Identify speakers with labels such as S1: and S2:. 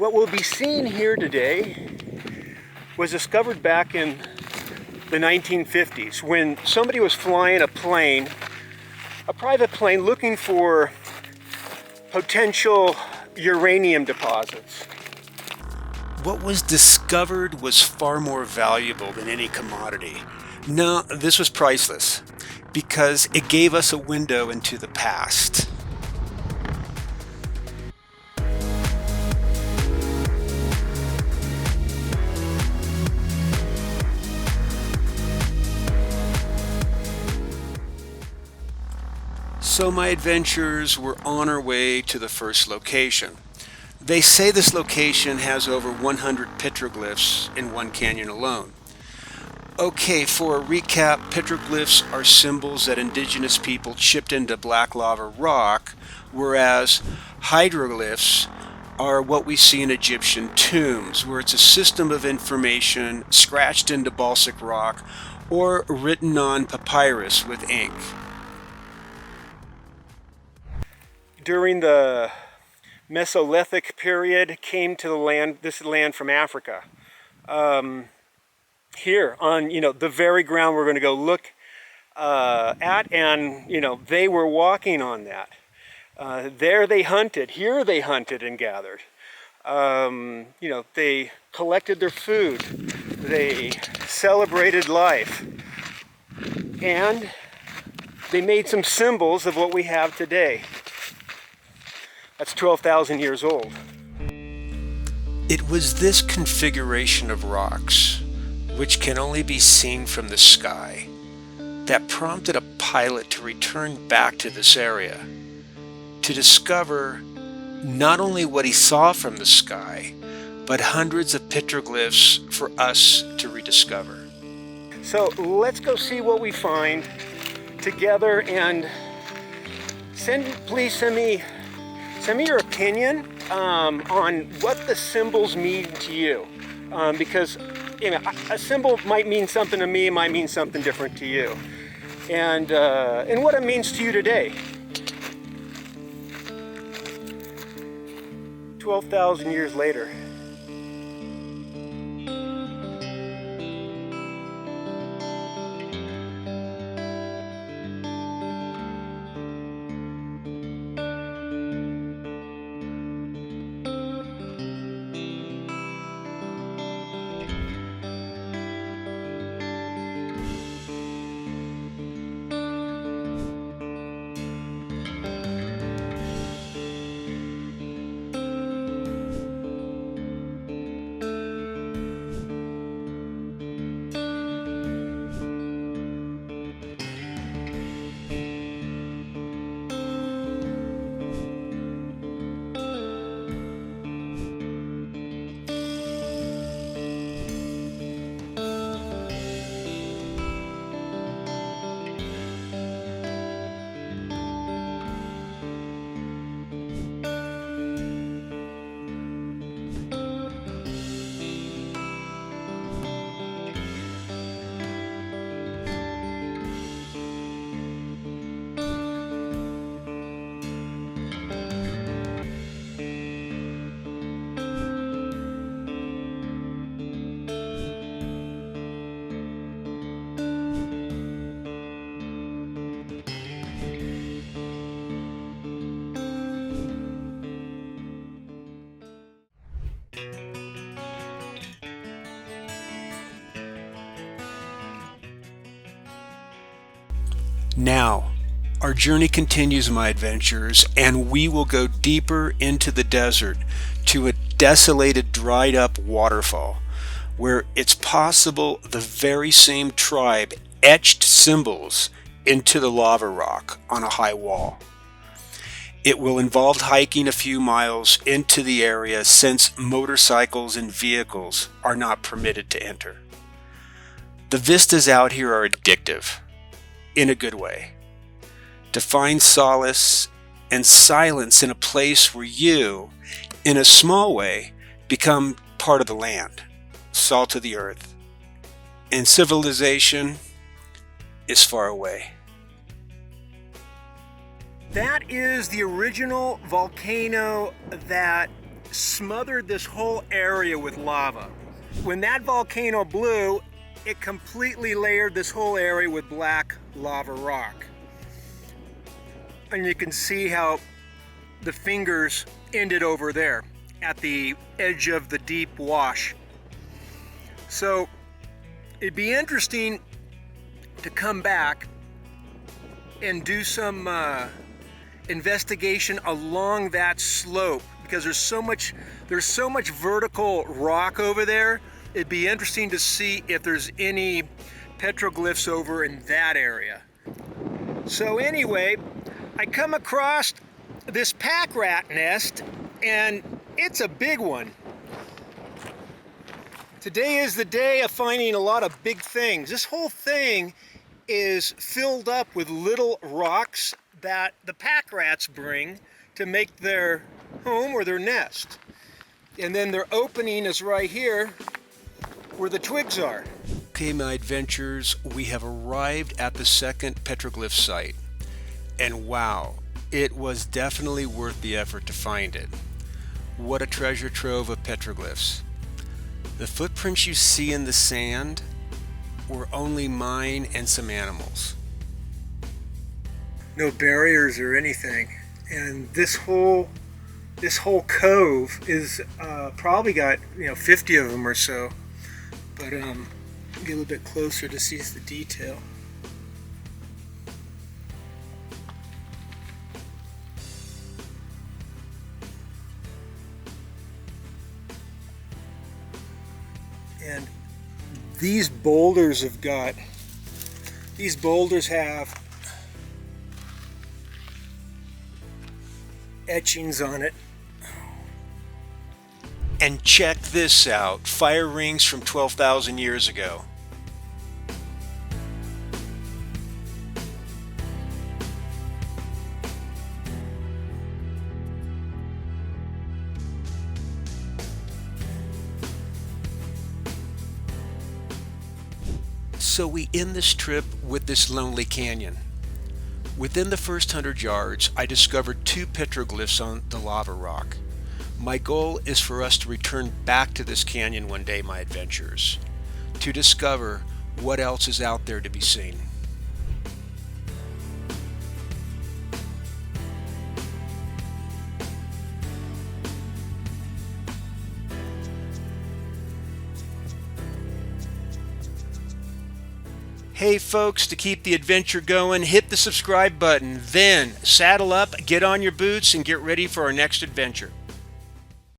S1: What we'll be seeing here today was discovered back in the 1950s when somebody was flying a plane, a private plane, looking for potential uranium deposits.
S2: What was discovered was far more valuable than any commodity. No, this was priceless because it gave us a window into the past. So my adventurers were on our way to the first location. They say this location has over 100 petroglyphs in one canyon alone. Okay, for a recap, petroglyphs are symbols that indigenous people chipped into black lava rock, whereas hydroglyphs are what we see in Egyptian tombs, where it's a system of information scratched into basaltic rock or written on papyrus with ink.
S1: During the Mesolithic period, came to the land, this land from Africa. Here on, the very ground we're going to go look at, and, they were walking on that. There they hunted, here they hunted and gathered. They collected their food, they celebrated life, and they made some symbols of what we have today. That's 12,000 years old.
S2: It was this configuration of rocks, which can only be seen from the sky, that prompted a pilot to return back to this area, to discover not only what he saw from the sky, but hundreds of petroglyphs for us to rediscover.
S1: So let's go see what we find together, and please send me your opinion on what the symbols mean to you, because a symbol might mean something to me, it might mean something different to you, and what it means to you today. 12,000 years later.
S2: Now, our journey continues, my adventurers, and we will go deeper into the desert to a desolated, dried up waterfall, where it's possible the very same tribe etched symbols into the lava rock on a high wall. It will involve hiking a few miles into the area since motorcycles and vehicles are not permitted to enter. The vistas out here are addictive, in a good way. To find solace and silence in a place where you, in a small way, become part of the land, salt of the earth, and civilization is far away.
S1: That is the original volcano that smothered this whole area with lava. When that volcano blew, it completely layered this whole area with black lava rock. And you can see how the fingers ended over there at the edge of the deep wash. So it'd be interesting to come back and do some investigation along that slope, because there's so much vertical rock over there. It'd be interesting to see if there's any petroglyphs over in that area. So anyway, I come across this pack rat nest, and it's a big one. Today is the day of finding a lot of big things. This whole thing is filled up with little rocks that the pack rats bring to make their home or their nest. And then their opening is right here where the twigs are.
S2: Okay, my adventurers, we have arrived at the second petroglyph site. And wow, it was definitely worth the effort to find it. What a treasure trove of petroglyphs. The footprints you see in the sand were only mine and some animals.
S1: No barriers or anything. And this whole cove is probably got 50 of them or so. But get a little bit closer to see the detail. And these boulders have etchings on it.
S2: And check this out, fire rings from 12,000 years ago. So we end this trip with this lonely canyon. Within the first 100 yards, I discovered 2 petroglyphs on the lava rock. My goal is for us to return back to this canyon one day, my adventurers, to discover what else is out there to be seen. Hey folks, to keep the adventure going, hit the subscribe button, then saddle up, get on your boots, and get ready for our next adventure.